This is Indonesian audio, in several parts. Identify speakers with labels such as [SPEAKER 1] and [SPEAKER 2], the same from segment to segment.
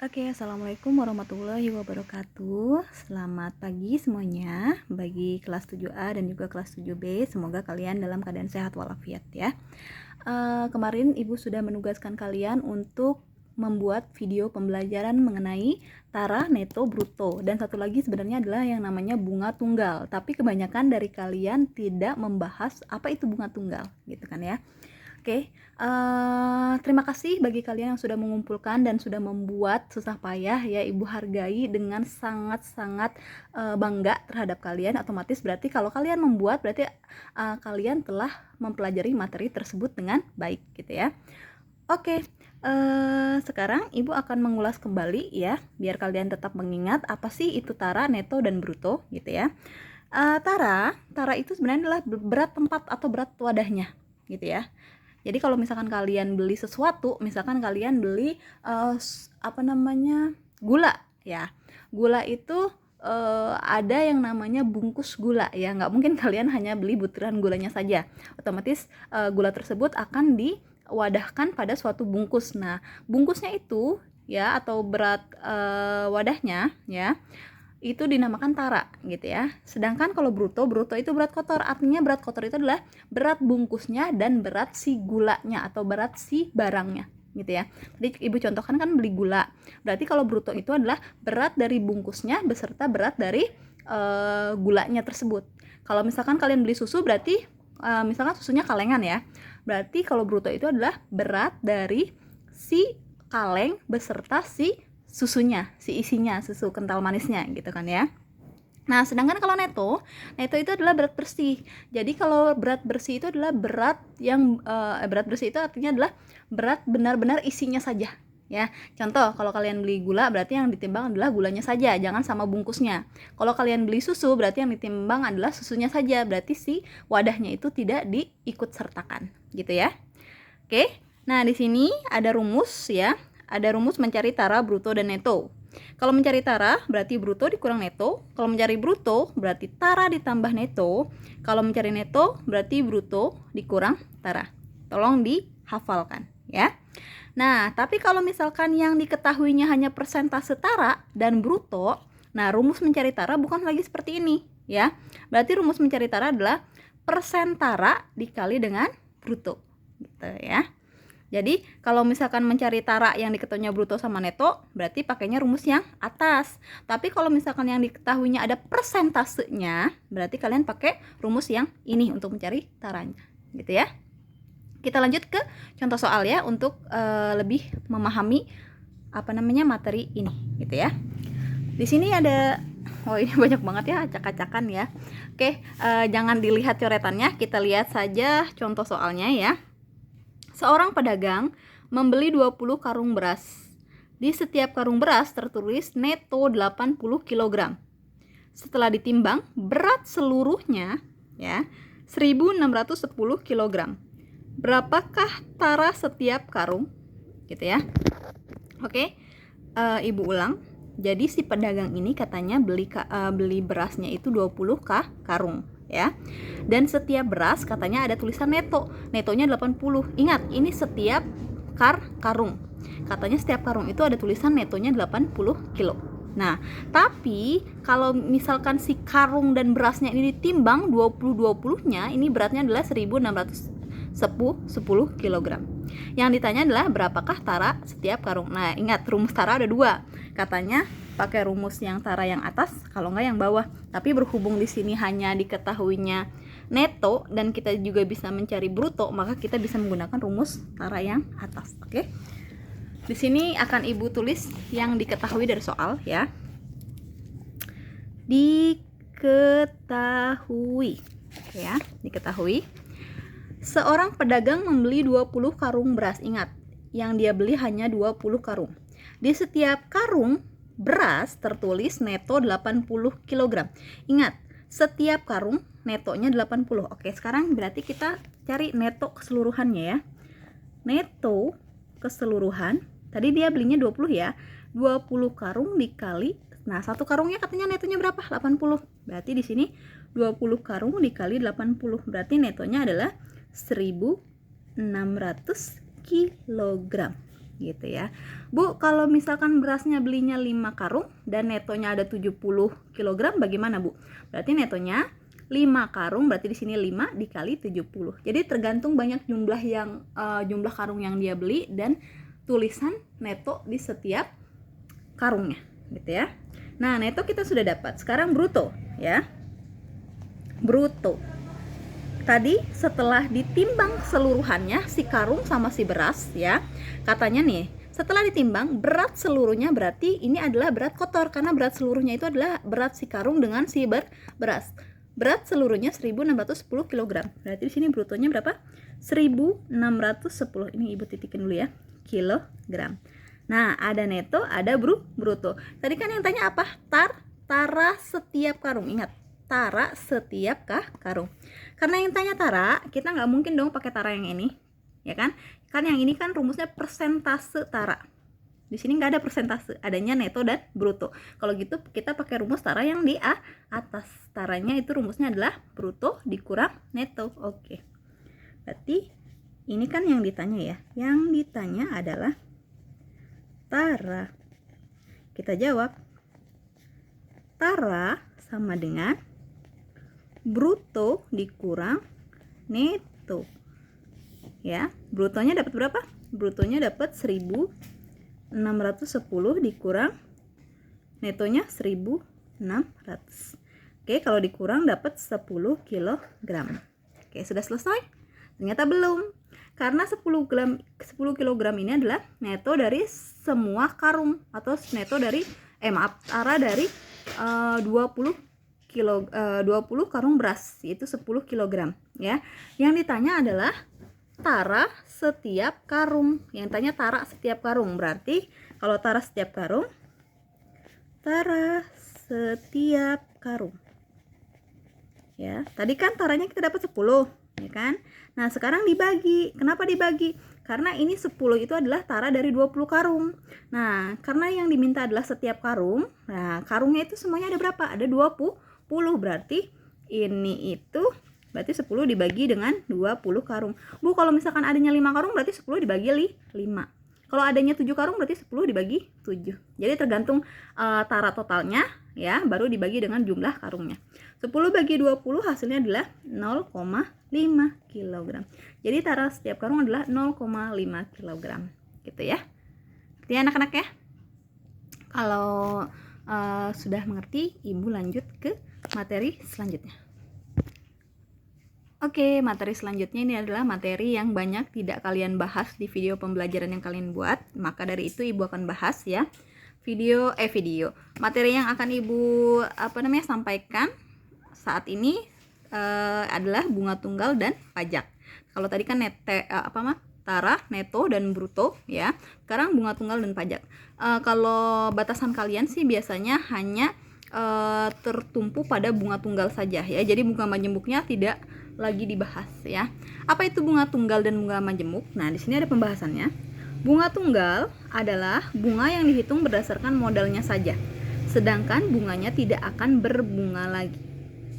[SPEAKER 1] Oke, Assalamualaikum warahmatullahi wabarakatuh. Selamat pagi semuanya bagi kelas 7A dan juga kelas 7B. Semoga kalian dalam keadaan sehat walafiat ya. Kemarin Ibu sudah menugaskan kalian untuk membuat video pembelajaran mengenai tara, neto, bruto. Dan satu lagi sebenarnya adalah yang namanya bunga tunggal. Tapi kebanyakan dari kalian tidak membahas apa itu bunga tunggal, gitu kan ya. Oke, terima kasih bagi kalian yang sudah mengumpulkan dan sudah membuat susah payah ya. Ibu hargai dengan sangat-sangat bangga terhadap kalian. Otomatis berarti kalau kalian membuat berarti kalian telah mempelajari materi tersebut dengan baik gitu ya. Oke, sekarang Ibu akan mengulas kembali ya, biar kalian tetap mengingat apa sih itu tara, neto, dan bruto gitu ya. Tara itu sebenarnya adalah berat tempat atau berat wadahnya gitu ya. Jadi kalau misalkan kalian beli sesuatu, misalkan kalian beli gula ya. Gula itu ada yang namanya bungkus gula ya. Nggak mungkin kalian hanya beli butiran gulanya saja. Otomatis gula tersebut akan diwadahkan pada suatu bungkus. Nah, bungkusnya itu ya atau berat wadahnya ya, itu dinamakan tara gitu ya. Sedangkan kalau bruto itu berat kotor. Artinya berat kotor itu adalah berat bungkusnya dan berat si gulanya atau berat si barangnya gitu ya. Tadi Ibu contohkan kan beli gula. Berarti kalau bruto itu adalah berat dari bungkusnya beserta berat dari gulanya tersebut. Kalau misalkan kalian beli susu berarti misalkan susunya kalengan ya. Berarti kalau bruto itu adalah berat dari si kaleng beserta si susunya, si isinya, susu kental manisnya gitu kan ya. Nah, sedangkan kalau neto itu adalah berat bersih. Jadi kalau berat bersih itu adalah berat yang berat bersih itu artinya adalah berat benar-benar isinya saja ya. Contoh, kalau kalian beli gula berarti yang ditimbang adalah gulanya saja, jangan sama bungkusnya. Kalau kalian beli susu berarti yang ditimbang adalah susunya saja, berarti si wadahnya itu tidak diikut sertakan gitu ya. Oke. Nah, di sini ada rumus ya. Ada rumus mencari tara, bruto, dan neto. Kalau mencari tara berarti bruto dikurang neto. Kalau mencari bruto berarti tara ditambah neto. Kalau mencari neto berarti bruto dikurang tara. Tolong dihafalkan ya. Nah, tapi kalau misalkan yang diketahuinya hanya persentase tara dan bruto, nah rumus mencari tara bukan lagi seperti ini ya. Berarti rumus mencari tara adalah persen tara dikali dengan bruto gitu ya. Jadi kalau misalkan mencari tara yang diketahuinya bruto sama neto, berarti pakainya rumus yang atas. Tapi kalau misalkan yang diketahuinya ada persentasenya, berarti kalian pakai rumus yang ini untuk mencari taranya, gitu ya. Kita lanjut ke contoh soal ya untuk lebih memahami materi ini, gitu ya. Di sini ada ini banyak banget ya acak-acakan ya. Oke, jangan dilihat coretannya, kita lihat saja contoh soalnya ya. Seorang pedagang membeli 20 karung beras. Di setiap karung beras tertulis neto 80 kg. Setelah ditimbang, berat seluruhnya ya 1610 kg. Berapakah tara setiap karung? Gitu ya. Oke. Ibu ulang. Jadi si pedagang ini katanya beli berasnya itu 20 karung ya. Dan setiap beras katanya ada tulisan neto. Netonya 80. Ingat, ini setiap karung. Katanya setiap karung itu ada tulisan netonya 80 kilo. Nah, tapi kalau misalkan si karung dan berasnya ini ditimbang 20-20-nya, ini beratnya adalah 1610 kg. Yang ditanya adalah berapakah tara setiap karung. Nah, ingat rumus tara ada dua. Katanya pakai rumus yang tara yang atas, kalau enggak yang bawah. Tapi berhubung di sini hanya diketahuinya neto dan kita juga bisa mencari bruto, maka kita bisa menggunakan rumus tara yang atas. Oke. Di sini akan Ibu tulis yang diketahui dari soal ya. Diketahui. Ya, diketahui. Seorang pedagang membeli 20 karung beras. Ingat, yang dia beli hanya 20 karung. Di setiap karung beras tertulis neto 80 kg. Ingat, setiap karung netonya 80. Oke, sekarang berarti kita cari neto keseluruhannya ya. Neto keseluruhan, tadi dia belinya 20 ya. 20 karung dikali, nah satu karungnya katanya netonya berapa? 80. Berarti di sini 20 karung dikali 80. Berarti netonya adalah 1600 kg gitu ya. Bu, kalau misalkan berasnya belinya 5 karung dan netonya ada 70 kg, bagaimana Bu? Berarti netonya 5 karung, berarti di sini 5 dikali 70. Jadi tergantung banyak jumlah karung yang dia beli dan tulisan neto di setiap karungnya, gitu ya. Nah, neto kita sudah dapat. Sekarang bruto ya. Bruto. Tadi setelah ditimbang seluruhannya si karung sama si beras ya, katanya nih setelah ditimbang berat seluruhnya, berarti ini adalah berat kotor karena berat seluruhnya itu adalah berat si karung dengan si beras. Berat seluruhnya 1610 kg. Berarti di sini brutonya berapa? 1610. Ini Ibu titikin dulu ya. Kilogram. Nah, ada neto, ada bruto. Tadi kan yang tanya apa? Tara setiap karung. Ingat, tara setiap karung. Karena yang tanya tara, kita nggak mungkin dong pakai tara yang ini, ya kan? Kan yang ini kan rumusnya persentase tara. Di sini nggak ada persentase, adanya neto dan bruto. Kalau gitu kita pakai rumus tara yang di atas. Taranya itu rumusnya adalah bruto dikurang neto. Oke. Berarti ini kan yang ditanya ya. Yang ditanya adalah tara. Kita jawab. Tara sama dengan bruto dikurang neto. Ya, brutonya dapat berapa? Brutonya dapat 1610 dikurang netonya 1600. Oke, kalau dikurang dapat 10 kg. Oke, sudah selesai? Ternyata belum. Karena 10 kg ini adalah neto dari semua karung atau neto dari tara dari 20 karung beras, yaitu 10 kg ya. Yang ditanya adalah tara setiap karung. Yang tanya tara setiap karung, berarti kalau tara setiap karung, ya, tadi kan taranya kita dapat 10, ya kan? Nah, sekarang dibagi. Kenapa dibagi? Karena ini 10 itu adalah tara dari 20 karung. Nah, karena yang diminta adalah setiap karung. Nah, karungnya itu semuanya ada berapa? Ada 20. Berarti ini itu berarti 10 dibagi dengan 20 karung. Bu, kalau misalkan adanya 5 karung berarti 10 dibagi 5. Kalau adanya 7 karung berarti 10 dibagi 7. Jadi tergantung tara totalnya ya, baru dibagi dengan jumlah karungnya. 10 bagi 20 hasilnya adalah 0,5 kg. Jadi tara setiap karung adalah 0,5 kg. Gitu ya. Jadi anak-anak ya. Kalau sudah mengerti, Ibu lanjut ke materi selanjutnya. Oke, materi selanjutnya ini adalah materi yang banyak tidak kalian bahas di video pembelajaran yang kalian buat. Maka dari itu Ibu akan bahas ya. Materi yang akan Ibu sampaikan saat ini adalah bunga tunggal dan pajak. Kalau tadi kan tara, neto dan bruto ya. Sekarang bunga tunggal dan pajak. Kalau batasan kalian sih biasanya hanya tertumpu pada bunga tunggal saja ya. Jadi bunga majemuknya tidak lagi dibahas ya. Apa itu bunga tunggal dan bunga majemuk? Nah, di sini ada pembahasannya. Bunga tunggal adalah bunga yang dihitung berdasarkan modalnya saja. Sedangkan bunganya tidak akan berbunga lagi.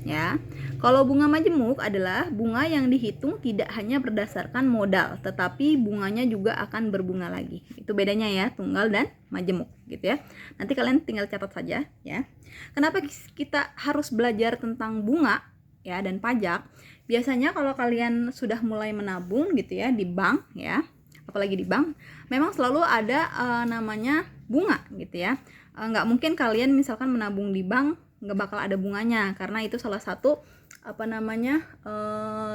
[SPEAKER 1] Ya. Kalau bunga majemuk adalah bunga yang dihitung tidak hanya berdasarkan modal, tetapi bunganya juga akan berbunga lagi. Itu bedanya ya, tunggal dan majemuk gitu ya. Nanti kalian tinggal catat saja ya. Kenapa kita harus belajar tentang bunga ya dan pajak? Biasanya kalau kalian sudah mulai menabung gitu ya di bank ya, apalagi di bank, memang selalu ada namanya bunga gitu ya. Nggak mungkin kalian misalkan menabung di bank nggak bakal ada bunganya, karena itu salah satu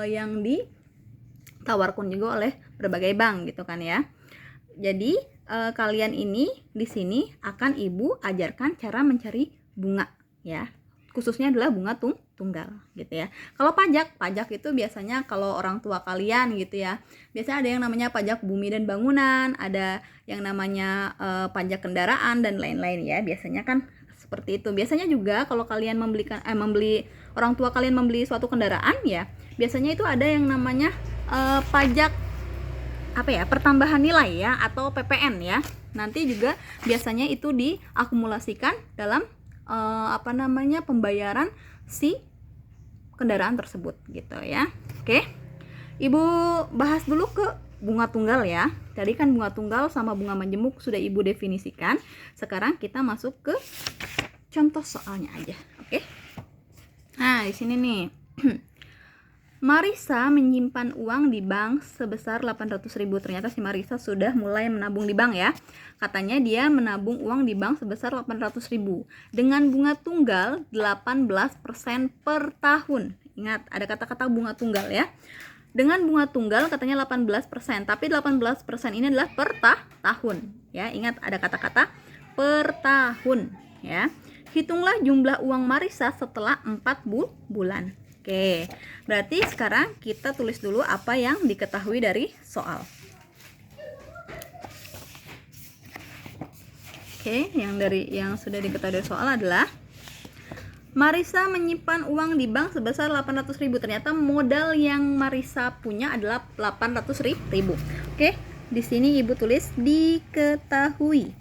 [SPEAKER 1] yang ditawarkan juga oleh berbagai bank gitu kan ya. Jadi kalian ini di sini akan Ibu ajarkan cara mencari bunga ya, khususnya adalah bunga tunggal gitu ya. Kalau pajak itu biasanya kalau orang tua kalian gitu ya, biasanya ada yang namanya pajak bumi dan bangunan, ada yang namanya pajak kendaraan dan lain-lain ya. Biasanya kan seperti itu. Biasanya juga kalau kalian orang tua kalian membeli suatu kendaraan ya, biasanya itu ada yang namanya pajak pertambahan nilai ya, atau PPN ya. Nanti juga biasanya itu diakumulasikan dalam pembayaran si kendaraan tersebut gitu ya. Oke. Ibu bahas dulu ke bunga tunggal ya. Tadi kan bunga tunggal sama bunga majemuk sudah Ibu definisikan. Sekarang kita masuk ke contoh soalnya aja. Oke. Nah, di sini nih. Marisa menyimpan uang di bank sebesar 800.000. Ternyata si Marisa sudah mulai menabung di bank ya. Katanya dia menabung uang di bank sebesar 800.000 dengan bunga tunggal 18% per tahun. Ingat, ada kata-kata bunga tunggal ya. Dengan bunga tunggal katanya 18%, tapi 18% ini adalah per tahun ya. Ingat, ada kata-kata per tahun ya. Hitunglah jumlah uang Marisa setelah 4 bulan. Oke, berarti sekarang kita tulis dulu apa yang diketahui dari soal. Oke, yang sudah diketahui dari soal adalah Marisa menyimpan uang di bank sebesar 800.000. Ternyata modal yang Marisa punya adalah 800.000. Oke, di sini Ibu tulis diketahui.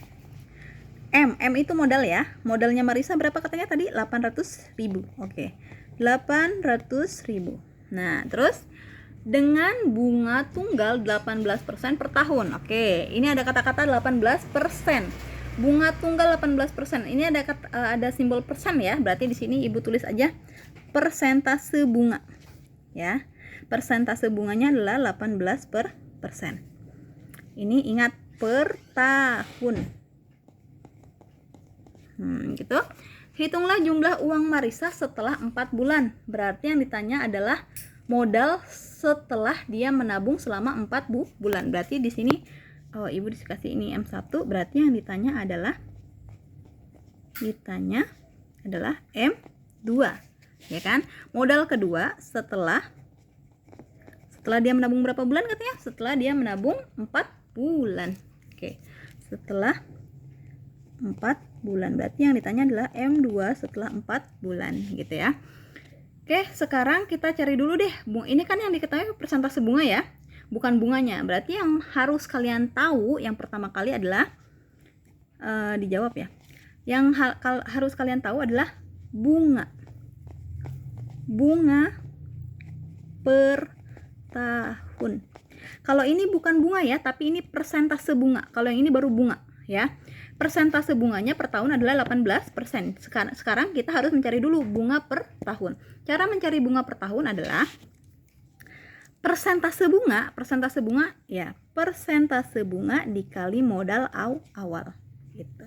[SPEAKER 1] M itu modal ya. Modalnya Marisa berapa katanya tadi? 800.000. Oke. 800.000. Nah, terus dengan bunga tunggal 18% per tahun. Oke, ini ada kata-kata 18%. Bunga tunggal 18%. Ini ada simbol persen ya. Berarti di sini Ibu tulis aja persentase bunga. Ya. Persentase bunganya adalah 18%. Ini ingat per tahun. Gitu. Hitunglah jumlah uang Marisa setelah 4 bulan. Berarti yang ditanya adalah modal setelah dia menabung selama 4 bulan. Berarti di sini Ibu dikasih ini M1, berarti yang ditanya adalah M2. Ya kan? Modal kedua setelah dia menabung berapa bulan katanya? Setelah dia menabung 4 bulan. Oke. Setelah 4 bulan. Berarti yang ditanya adalah M2 setelah 4 bulan gitu ya. Oke, sekarang kita cari dulu deh. Ini kan yang diketahui persentase bunga ya, bukan bunganya. Berarti yang harus kalian tahu yang pertama kali adalah dijawab ya. Yang harus kalian tahu adalah bunga. Bunga per tahun. Kalau ini bukan bunga ya, tapi ini persentase bunga. Kalau yang ini baru bunga ya. Persentase bunganya per tahun adalah 18%. Sekarang kita harus mencari dulu bunga per tahun. Cara mencari bunga per tahun adalah persentase bunga dikali modal awal gitu.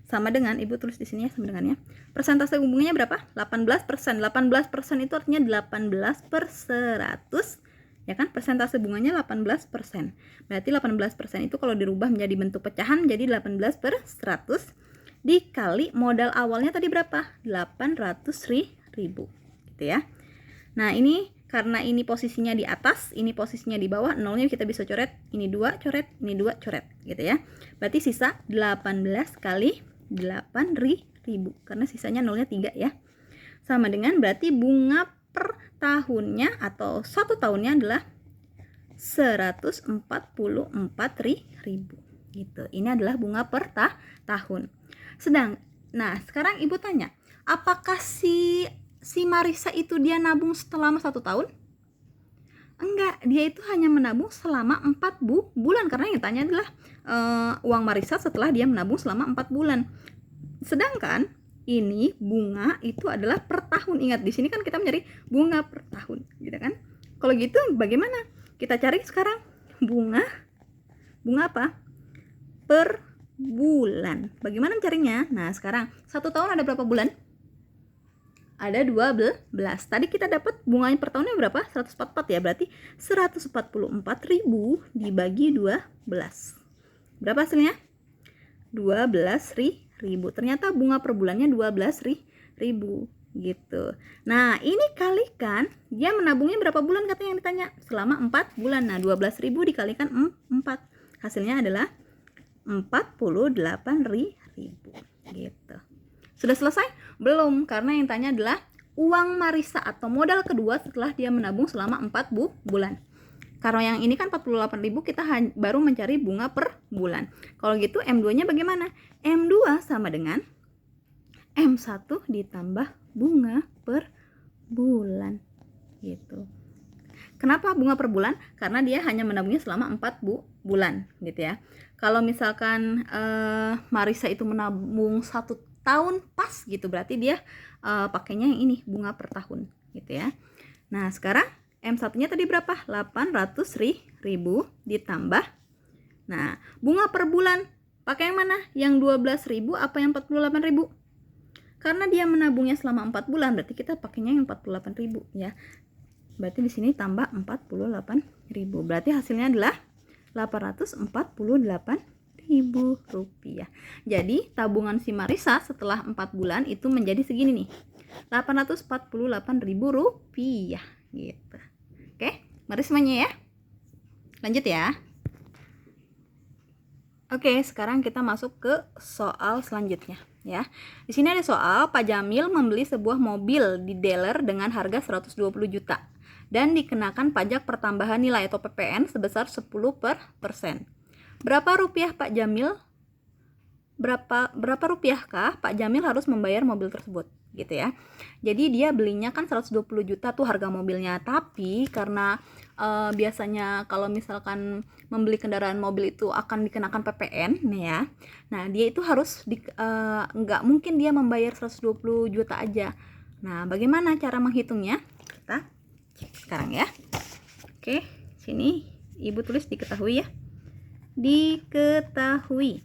[SPEAKER 1] Sama dengan Ibu tulis di sini ya, sama dengan ya. Persentase bunganya berapa? 18%. 18% itu artinya 18 per 100. Ya kan, persentase bunganya 18%. Berarti 18% itu kalau dirubah menjadi bentuk pecahan jadi 18 per 100 dikali modal awalnya tadi berapa? 800.000 gitu ya. Nah, ini karena ini posisinya di atas, ini posisinya di bawah, nolnya kita bisa coret, ini 2 coret, ini 2 coret gitu ya. Berarti sisa 18 kali 8.000 karena sisanya nolnya 3 ya. Sama dengan berarti bunga per tahunnya atau 1 tahunnya adalah 144.000 gitu. Ini adalah bunga per tahun. Nah, sekarang Ibu tanya, apakah si Marisa itu dia nabung selama 1 tahun? Enggak, dia itu hanya menabung selama 4 bulan karena yang tanya adalah uang Marisa setelah dia menabung selama 4 bulan. Sedangkan ini bunga itu adalah per tahun. Ingat, di sini kan kita mencari bunga per tahun, gitu kan? Kalau gitu bagaimana? Kita cari sekarang bunga apa? Per bulan. Bagaimana mencarinya? Nah, sekarang 1 tahun ada berapa bulan? Ada 12. Tadi kita dapat bunganya per tahunnya berapa? 144 ya. Berarti 144.000 dibagi 12. Berapa hasilnya? 12.000. Ternyata bunga per bulannya 12.000 gitu. Nah, ini kalikan, dia menabungnya berapa bulan katanya yang ditanya? Selama 4 bulan. Nah, 12.000 dikalikan 4. Hasilnya adalah 48.000 gitu. Sudah selesai? Belum, karena yang tanya adalah uang Marisa atau modal kedua setelah dia menabung selama 4 bulan. Karena yang ini kan 48.000, kita baru mencari bunga per bulan. Kalau gitu M2-nya bagaimana? M2 sama dengan M1 ditambah bunga per bulan gitu. Kenapa bunga per bulan? Karena dia hanya menabungnya selama 4 bulan gitu ya. Kalau misalkan Marisa itu menabung 1 tahun pas gitu, berarti dia pakainya yang ini, bunga per tahun gitu ya. Nah sekarang M1 nya tadi berapa? 800.000 ditambah, nah bunga per bulan pakai yang mana? Yang 12.000 apa yang 48.000? Karena dia menabungnya selama 4 bulan, berarti kita pakainya yang 48.000 ya. Berarti di sini tambah 48.000. Berarti hasilnya adalah 848.000 rupiah. Jadi tabungan si Marisa setelah 4 bulan itu menjadi segini nih, 848.000 rupiah gitu. Oke, mari semuanya ya. Lanjut ya. Oke, sekarang kita masuk ke soal selanjutnya ya. Di sini ada soal, Pak Jamil membeli sebuah mobil di dealer dengan harga 120 juta dan dikenakan pajak pertambahan nilai atau PPN sebesar 10%. Berapa rupiah Pak Jamil? Berapa rupiahkah Pak Jamil harus membayar mobil tersebut? Gitu ya. Jadi dia belinya kan 120 juta tuh harga mobilnya, tapi karena biasanya kalau misalkan membeli kendaraan mobil itu akan dikenakan PPN nih ya. Nah, dia itu harus nggak mungkin dia membayar 120 juta aja. Nah, bagaimana cara menghitungnya? Kita cek sekarang ya. Oke, sini Ibu tulis diketahui ya. Diketahui.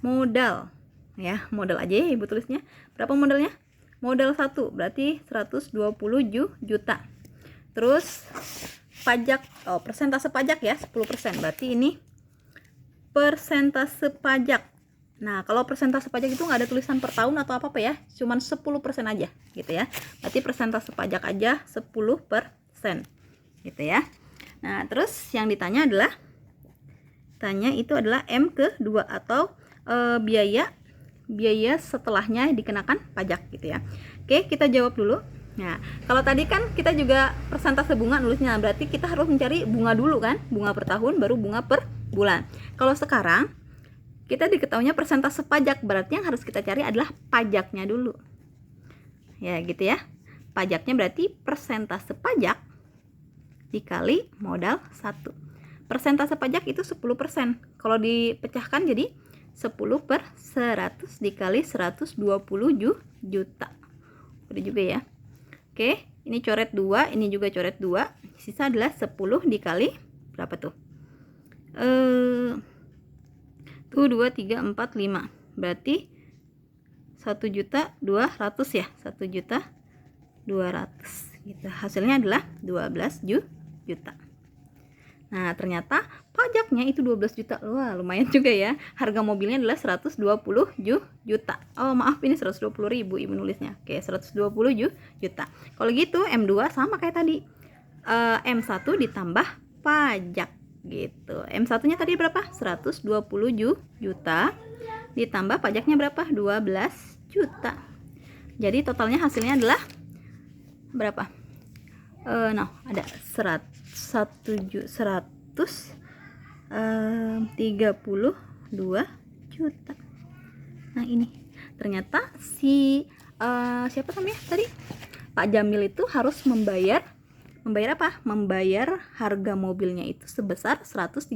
[SPEAKER 1] Modal ya, modal aja ya Ibu tulisnya. Berapa modalnya? Modal 1 berarti 120 juta. Terus pajak, persentase pajak ya 10%, berarti ini persentase pajak. Nah, kalau persentase pajak itu nggak ada tulisan per tahun atau apa ya, cuman 10% aja gitu ya. Berarti persentase pajak aja 10% gitu ya. Nah, terus yang ditanya itu adalah M kedua atau biaya setelahnya dikenakan pajak gitu ya. Oke, kita jawab dulu. Nah, kalau tadi kan kita juga persentase bunga nulisnya, berarti kita harus mencari bunga dulu kan, bunga per tahun baru bunga per bulan. Kalau sekarang kita diketahuinya persentase pajak, berarti yang harus kita cari adalah pajaknya dulu. Ya, gitu ya. Pajaknya berarti persentase pajak dikali modal 1. Persentase pajak itu 10%. Kalau dipecahkan jadi 10 per 100 dikali 120 juta. Udah juga ya. Oke, ini coret 2, ini juga coret 2. Sisa adalah 10 dikali berapa tuh? 2, 3, 4, 5. Berarti 1.200.000 ya. 1.200.000 gitu. Hasilnya adalah 12 juta. Nah, ternyata pajaknya itu 12 juta. Wah, lumayan juga ya. Harga mobilnya adalah 120 juta. Oh, maaf, ini 120.000 Ibu nulisnya. Oke, 120 juta. Kalau gitu M2 sama kayak tadi. M1 ditambah pajak gitu. M1-nya tadi berapa? 120 juta ditambah pajaknya berapa? 12 juta. Jadi totalnya hasilnya adalah berapa? Ada 132 juta. Nah, ini ternyata siapa namanya tadi? Pak Jamil itu harus membayar apa? Membayar harga mobilnya itu sebesar 132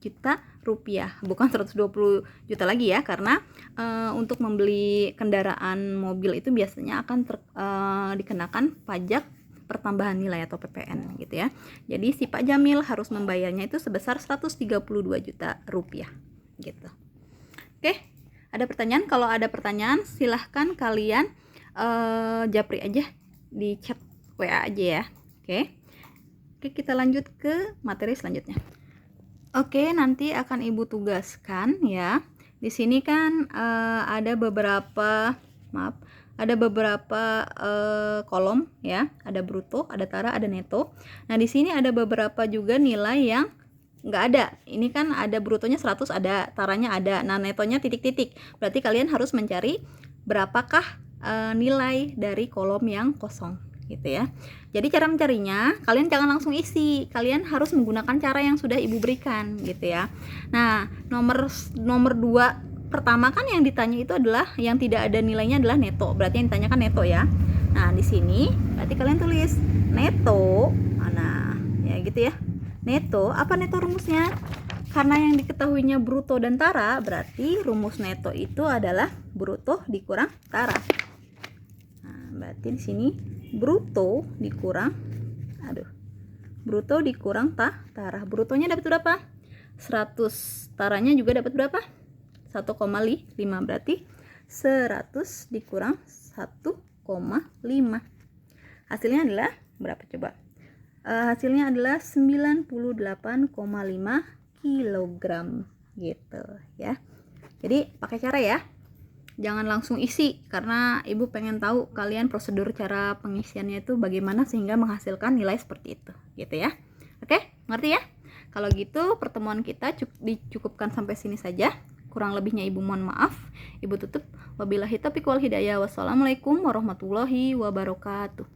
[SPEAKER 1] juta rupiah, bukan 120 juta lagi ya, karena untuk membeli kendaraan mobil itu biasanya akan dikenakan pajak pertambahan nilai atau PPN gitu ya. Jadi si Pak Jamil harus membayarnya itu sebesar 132 juta rupiah gitu. Oke, ada pertanyaan? Kalau ada pertanyaan silahkan kalian japri aja di chat WA aja ya. Oke, kita lanjut ke materi selanjutnya. Oke, nanti akan Ibu tugaskan ya. Di sini kan ada beberapa kolom ya, ada bruto, ada tara, ada neto. Nah, di sini ada beberapa juga nilai yang nggak ada. Ini kan ada brutonya 100, ada taranya ada. Nah, netonya titik-titik. Berarti kalian harus mencari berapakah nilai dari kolom yang kosong gitu ya. Jadi cara mencarinya, kalian jangan langsung isi. Kalian harus menggunakan cara yang sudah Ibu berikan gitu ya. Nah, nomor 2 pertama kan yang ditanya itu adalah yang tidak ada nilainya adalah neto. Berarti yang ditanyakan neto ya. Nah, di sini berarti kalian tulis neto. Nah, Ya gitu ya. Neto, apa neto rumusnya? Karena yang diketahuinya bruto dan tara, berarti rumus neto itu adalah bruto dikurang tara. Nah, berarti di sini bruto dikurang tara. Brutonya dapat berapa? 100. Taranya juga dapat berapa? 1,5. Berarti 100 dikurang 1,5. Hasilnya adalah berapa coba? Hasilnya adalah 98,5 kilogram gitu ya. Jadi pakai cara ya. Jangan langsung isi karena ibu pengen tahu kalian prosedur cara pengisiannya itu bagaimana sehingga menghasilkan nilai seperti itu gitu ya. Oke, ngerti ya? Kalau gitu pertemuan kita dicukupkan sampai sini saja. Kurang lebihnya ibu mohon maaf. Ibu tutup. Wabillahi taufiq wal hidayah. Wassalamualaikum warahmatullahi wabarakatuh.